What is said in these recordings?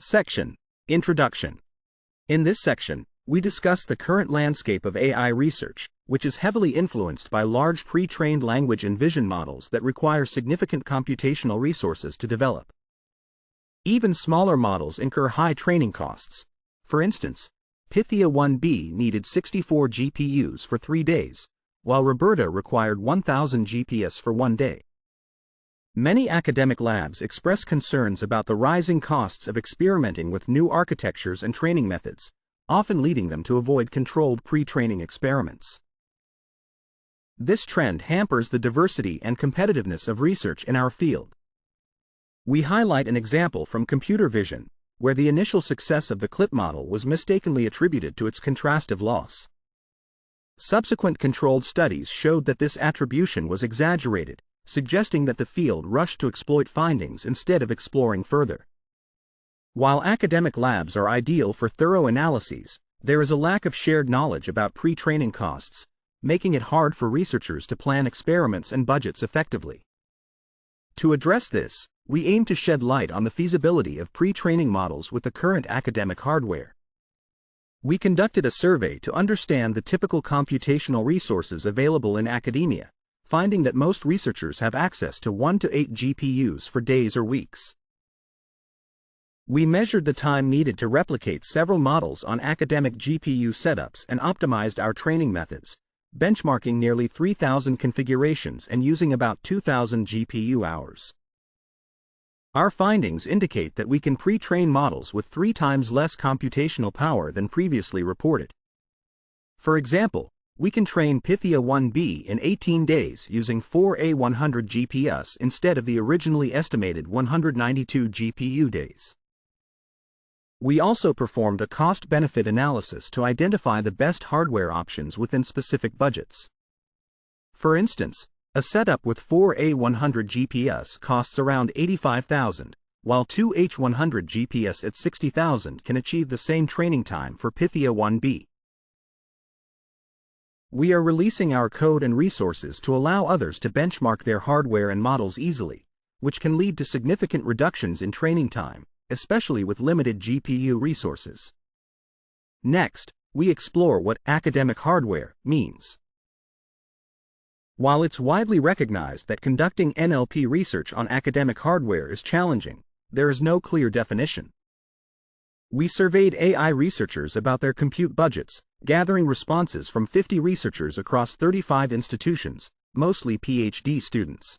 Section: Introduction. In this section, we discuss the current landscape of AI research, which is heavily influenced by large pre-trained language and vision models that require significant computational resources to develop. Even smaller models incur high training costs. For instance, Pythia 1b needed 64 GPUs for 3 days, while Roberta required 1,000 GPS for 1 day. Many academic labs express concerns about the rising costs of experimenting with new architectures and training methods, often leading them to avoid controlled pre-training experiments. This trend hampers the diversity and competitiveness of research in our field. We highlight an example from computer vision, where the initial success of the CLIP model was mistakenly attributed to its contrastive loss. Subsequent controlled studies showed that this attribution was exaggerated, suggesting that the field rushed to exploit findings instead of exploring further. While academic labs are ideal for thorough analyses, there is a lack of shared knowledge about pre-training costs, making it hard for researchers to plan experiments and budgets effectively. To address this, we aim to shed light on the feasibility of pre-training models with the current academic hardware. We conducted a survey to understand the typical computational resources available in academia, finding that most researchers have access to 1 to 8 GPUs for days or weeks. We measured the time needed to replicate several models on academic GPU setups and optimized our training methods, benchmarking nearly 3,000 configurations and using about 2,000 GPU hours. Our findings indicate that we can pre-train models with 3 times less computational power than previously reported. For example, we can train Pythia 1b in 18 days using 4 A100 GPS instead of the originally estimated 192 GPU days. We also performed a cost-benefit analysis to identify the best hardware options within specific budgets. For instance, a setup with 4 A100 GPS costs around $85,000, while 2 H100 GPS at $60,000 can achieve the same training time for Pythia 1b. We are releasing our code and resources to allow others to benchmark their hardware and models easily, which can lead to significant reductions in training time, especially with limited GPU resources. Next, we explore what academic hardware means. While it's widely recognized that conducting NLP research on academic hardware is challenging, there is no clear definition. We surveyed AI researchers about their compute budgets, gathering responses from 50 researchers across 35 institutions, mostly PhD students.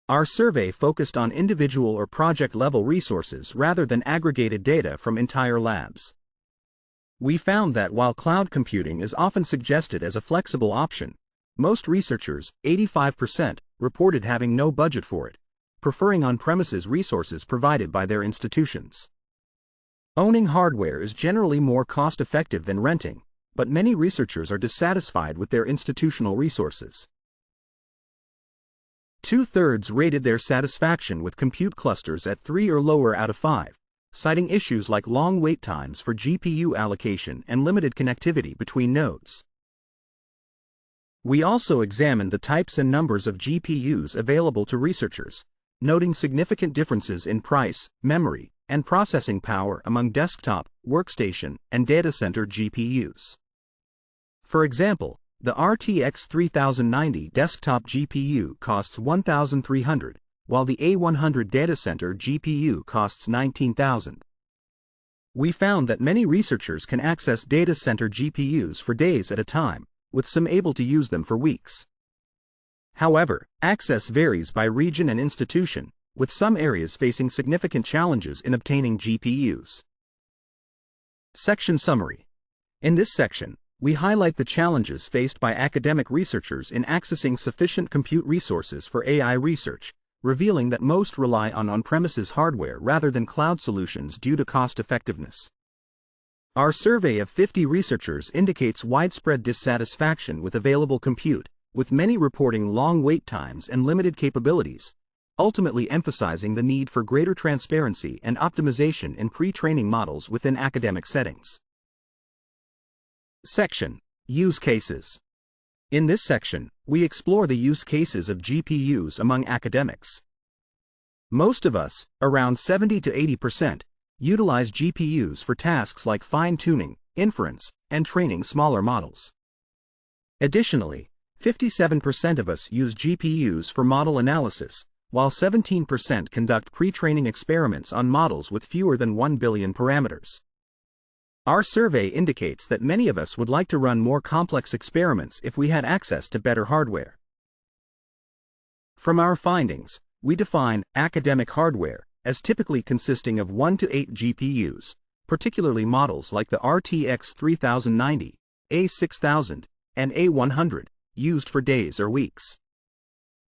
Our survey focused on individual or project-level resources rather than aggregated data from entire labs. We found that while cloud computing is often suggested as a flexible option, most researchers, 85%, reported having no budget for it, preferring on-premises resources provided by their institutions. Owning hardware is generally more cost-effective than renting, but many researchers are dissatisfied with their institutional resources. 2/3 rated their satisfaction with compute clusters at 3 or lower out of 5, citing issues like long wait times for GPU allocation and limited connectivity between nodes. We also examined the types and numbers of GPUs available to researchers, noting significant differences in price, memory, and processing power among desktop, workstation, and data center GPUs. For example, the RTX 3090 desktop GPU costs $1,300, while the A100 data center GPU costs $19,000. We found that many researchers can access data center GPUs for days at a time, with some able to use them for weeks. However, access varies by region and institution, with some areas facing significant challenges in obtaining GPUs. Section Summary. In this section, we highlight the challenges faced by academic researchers in accessing sufficient compute resources for AI research, revealing that most rely on on-premises hardware rather than cloud solutions due to cost-effectiveness. Our survey of 50 researchers indicates widespread dissatisfaction with available compute, with many reporting long wait times and limited capabilities, ultimately emphasizing the need for greater transparency and optimization in pre-training models within academic settings. Section: Use Cases. In this section, we explore the use cases of GPUs among academics. Most of us, around 70 to 80%, utilize GPUs for tasks like fine-tuning, inference, and training smaller models. Additionally, 57% of us use GPUs for model analysis, while 17% conduct pre-training experiments on models with fewer than 1 billion parameters. Our survey indicates that many of us would like to run more complex experiments if we had access to better hardware. From our findings, we define academic hardware as typically consisting of 1 to 8 GPUs, particularly models like the RTX 3090, A6000, and A100, used for days or weeks.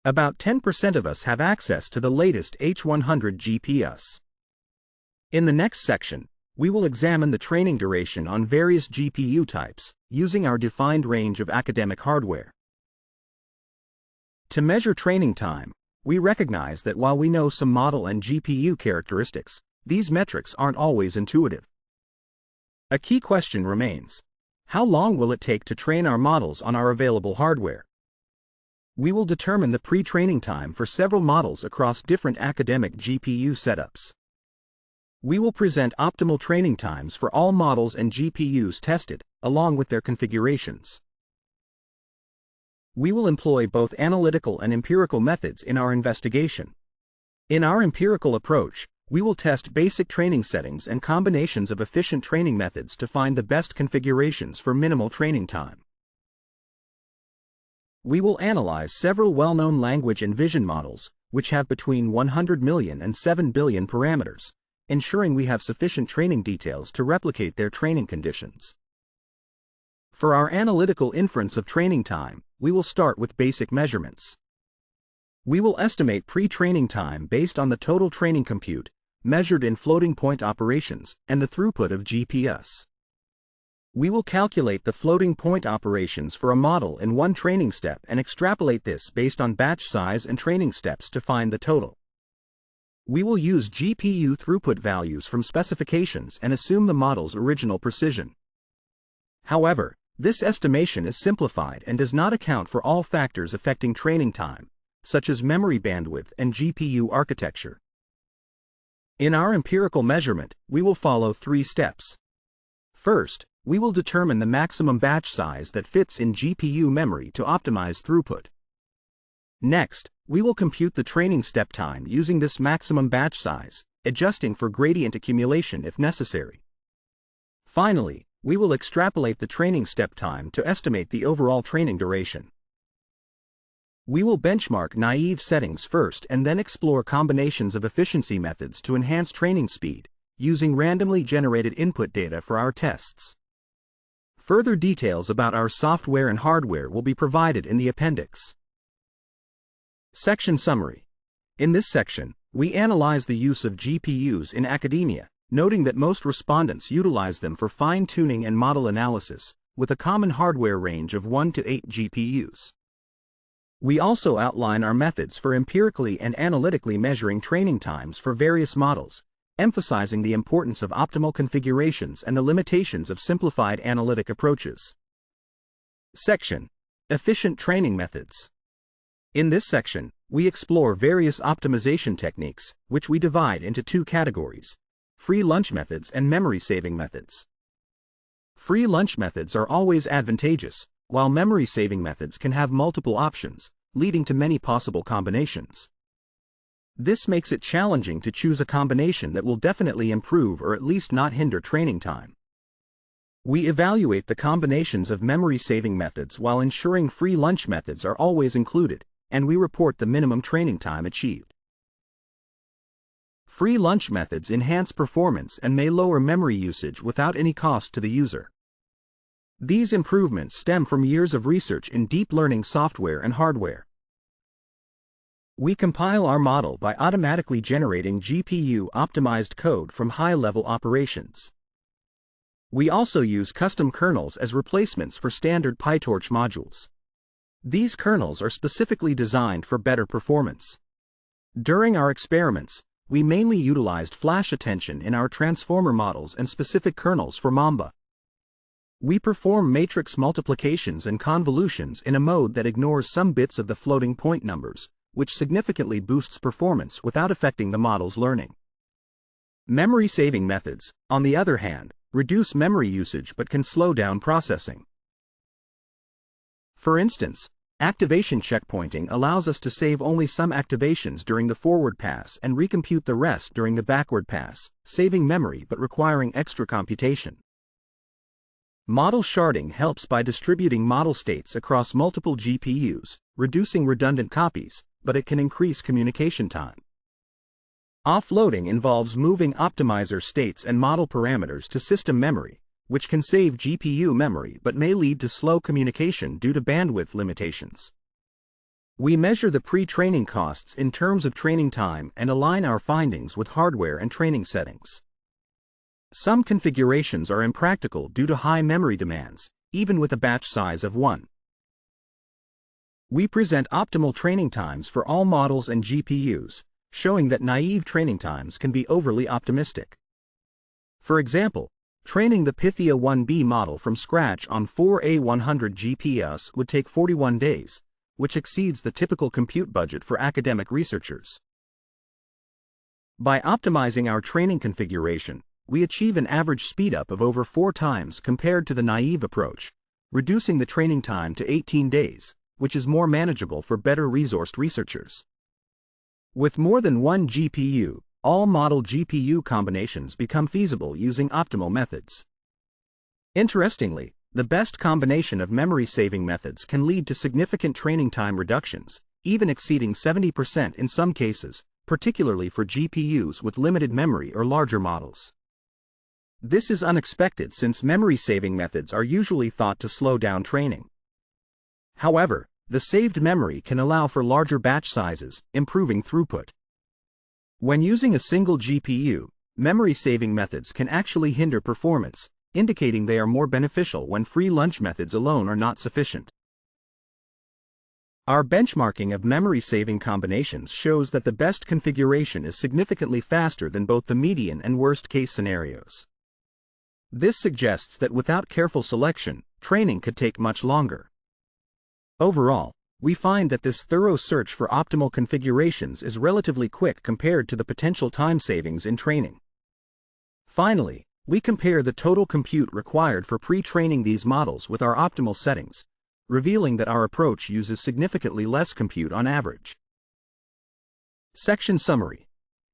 About 10% of us have access to the latest H100 GPS. In the next section, we will examine the training duration on various GPU types, using our defined range of academic hardware. To measure training time, we recognize that while we know some model and GPU characteristics, these metrics aren't always intuitive. A key question remains: how long will it take to train our models on our available hardware? We will determine the pre-training time for several models across different academic GPU setups. We will present optimal training times for all models and GPUs tested, along with their configurations. We will employ both analytical and empirical methods in our investigation. In our empirical approach, we will test basic training settings and combinations of efficient training methods to find the best configurations for minimal training time. We will analyze several well-known language and vision models, which have between 100 million and 7 billion parameters, ensuring we have sufficient training details to replicate their training conditions. For our analytical inference of training time, we will start with basic measurements. We will estimate pre-training time based on the total training compute, measured in floating point operations, and the throughput of GPS. We will calculate the floating point operations for a model in one training step and extrapolate this based on batch size and training steps to find the total. We will use GPU throughput values from specifications and assume the model's original precision. However, this estimation is simplified and does not account for all factors affecting training time, such as memory bandwidth and GPU architecture. In our empirical measurement, we will follow 3 steps. First, we will determine the maximum batch size that fits in GPU memory to optimize throughput. Next, we will compute the training step time using this maximum batch size, adjusting for gradient accumulation if necessary. Finally, we will extrapolate the training step time to estimate the overall training duration. We will benchmark naive settings first and then explore combinations of efficiency methods to enhance training speed, using randomly generated input data for our tests. Further details about our software and hardware will be provided in the appendix. Section Summary. In this section, we analyze the use of GPUs in academia, noting that most respondents utilize them for fine-tuning and model analysis, with a common hardware range of 1 to 8 GPUs. We also outline our methods for empirically and analytically measuring training times for various models, emphasizing the importance of optimal configurations and the limitations of simplified analytic approaches. Section: Efficient Training Methods. In this section, we explore various optimization techniques, which we divide into 2 categories: free lunch methods and memory-saving methods. Free lunch methods are always advantageous, while memory-saving methods can have multiple options, leading to many possible combinations. This makes it challenging to choose a combination that will definitely improve or at least not hinder training time. We evaluate the combinations of memory-saving methods while ensuring free lunch methods are always included, and we report the minimum training time achieved. Free lunch methods enhance performance and may lower memory usage without any cost to the user. These improvements stem from years of research in deep learning software and hardware. We compile our model by automatically generating GPU-optimized code from high-level operations. We also use custom kernels as replacements for standard PyTorch modules. These kernels are specifically designed for better performance. During our experiments, we mainly utilized flash attention in our transformer models and specific kernels for Mamba. We perform matrix multiplications and convolutions in a mode that ignores some bits of the floating point numbers, which significantly boosts performance without affecting the model's learning. Memory-saving methods, on the other hand, reduce memory usage but can slow down processing. For instance, activation checkpointing allows us to save only some activations during the forward pass and recompute the rest during the backward pass, saving memory but requiring extra computation. Model sharding helps by distributing model states across multiple GPUs, reducing redundant copies, but it can increase communication time. Offloading involves moving optimizer states and model parameters to system memory, which can save GPU memory but may lead to slow communication due to bandwidth limitations. We measure the pre-training costs in terms of training time and align our findings with hardware and training settings. Some configurations are impractical due to high memory demands, even with a batch size of 1. We present optimal training times for all models and GPUs, showing that naive training times can be overly optimistic. For example, training the Pythia 1B model from scratch on 4 A100 GPUs would take 41 days, which exceeds the typical compute budget for academic researchers. By optimizing our training configuration, we achieve an average speedup of over 4 times compared to the naive approach, reducing the training time to 18 days, which is more manageable for better resourced researchers. With more than one GPU, all model GPU combinations become feasible using optimal methods. Interestingly, the best combination of memory-saving methods can lead to significant training time reductions, even exceeding 70% in some cases, particularly for GPUs with limited memory or larger models. This is unexpected since memory-saving methods are usually thought to slow down training. However, the saved memory can allow for larger batch sizes, improving throughput. When using a single GPU, memory-saving methods can actually hinder performance, indicating they are more beneficial when free lunch methods alone are not sufficient. Our benchmarking of memory-saving combinations shows that the best configuration is significantly faster than both the median and worst-case scenarios. This suggests that without careful selection, training could take much longer. Overall, we find that this thorough search for optimal configurations is relatively quick compared to the potential time savings in training. Finally, we compare the total compute required for pre-training these models with our optimal settings, revealing that our approach uses significantly less compute on average. Section Summary.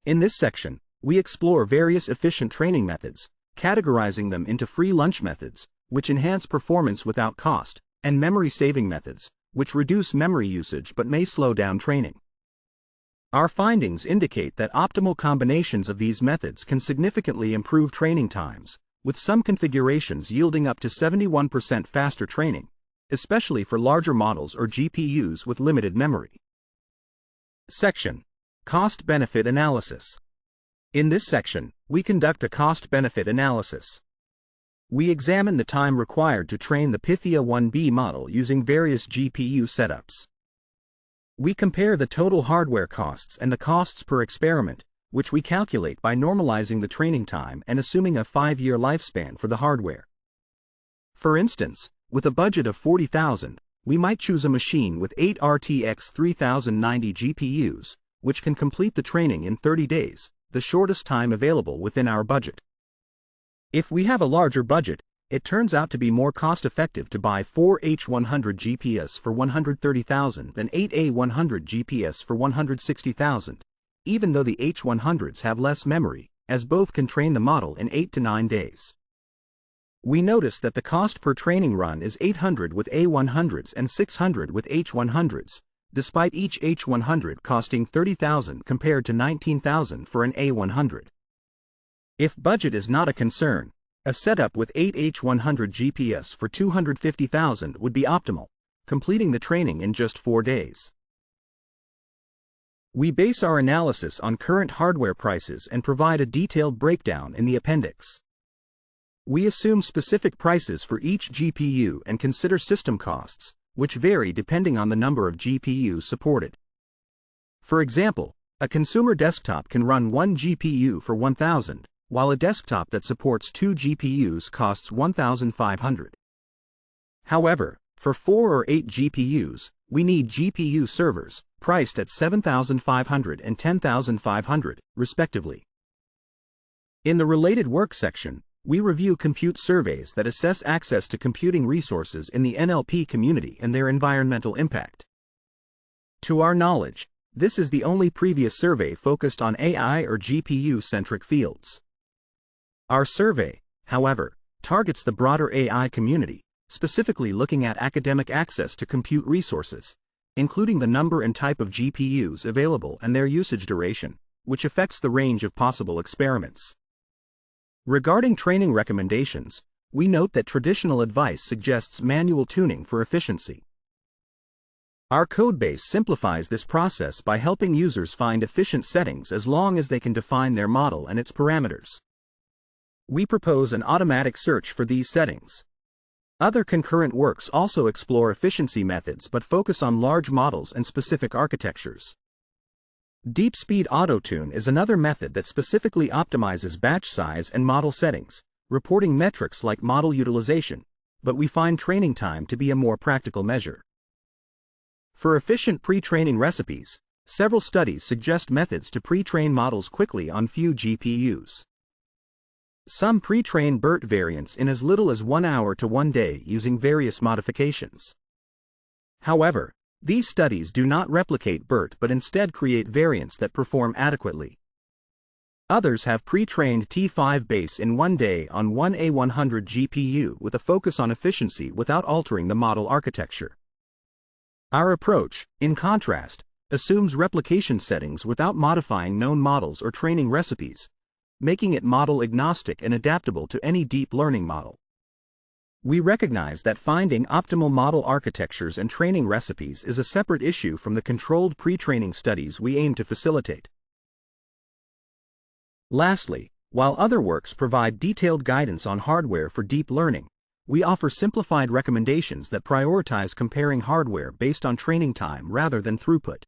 In this section, we explore various efficient training methods, categorizing them into free lunch methods, which enhance performance without cost, and memory-saving methods, which reduce memory usage but may slow down training. Our findings indicate that optimal combinations of these methods can significantly improve training times, with some configurations yielding up to 71% faster training, especially for larger models or GPUs with limited memory. Section: Cost-Benefit Analysis. In this section, we conduct a cost-benefit analysis. We examine the time required to train the Pythia 1B model using various GPU setups. We compare the total hardware costs and the costs per experiment, which we calculate by normalizing the training time and assuming a 5-year lifespan for the hardware. For instance, with a budget of $40,000, we might choose a machine with 8 RTX 3090 GPUs, which can complete the training in 30 days, the shortest time available within our budget. If we have a larger budget, it turns out to be more cost-effective to buy 4 H100 GPS for $130,000 than 8 A100 GPS for $160,000, even though the H100s have less memory, as both can train the model in 8 to 9 days. We notice that the cost per training run is $800 with A100s and $600 with H100s, despite each H100 costing $30,000 compared to $19,000 for an A100. If budget is not a concern, a setup with 8 H100 GPS for $250,000 would be optimal, completing the training in just 4 days. We base our analysis on current hardware prices and provide a detailed breakdown in the appendix. We assume specific prices for each GPU and consider system costs, which vary depending on the number of GPUs supported. For example, a consumer desktop can run 1 GPU for $1,000, while a desktop that supports 2 GPUs costs $1,500. However, for 4 or 8 GPUs, we need GPU servers, priced at $7,500 and $10,500, respectively. In the related work section, we review compute surveys that assess access to computing resources in the NLP community and their environmental impact. To our knowledge, this is the only previous survey focused on AI or GPU-centric fields. Our survey, however, targets the broader AI community, specifically looking at academic access to compute resources, including the number and type of GPUs available and their usage duration, which affects the range of possible experiments. Regarding training recommendations, we note that traditional advice suggests manual tuning for efficiency. Our codebase simplifies this process by helping users find efficient settings as long as they can define their model and its parameters. We propose an automatic search for these settings. Other concurrent works also explore efficiency methods but focus on large models and specific architectures. DeepSpeed AutoTune is another method that specifically optimizes batch size and model settings, reporting metrics like model utilization, but we find training time to be a more practical measure. For efficient pre-training recipes, several studies suggest methods to pre-train models quickly on few GPUs. Some pre-train BERT variants in as little as 1 hour to 1 day using various modifications. However, these studies do not replicate BERT but instead create variants that perform adequately. Others have pre-trained T5 base in 1 day on one A100 GPU with a focus on efficiency without altering the model architecture. Our approach, in contrast, assumes replication settings without modifying known models or training recipes, making it model agnostic and adaptable to any deep learning model. We recognize that finding optimal model architectures and training recipes is a separate issue from the controlled pre-training studies we aim to facilitate. Lastly, while other works provide detailed guidance on hardware for deep learning, we offer simplified recommendations that prioritize comparing hardware based on training time rather than throughput.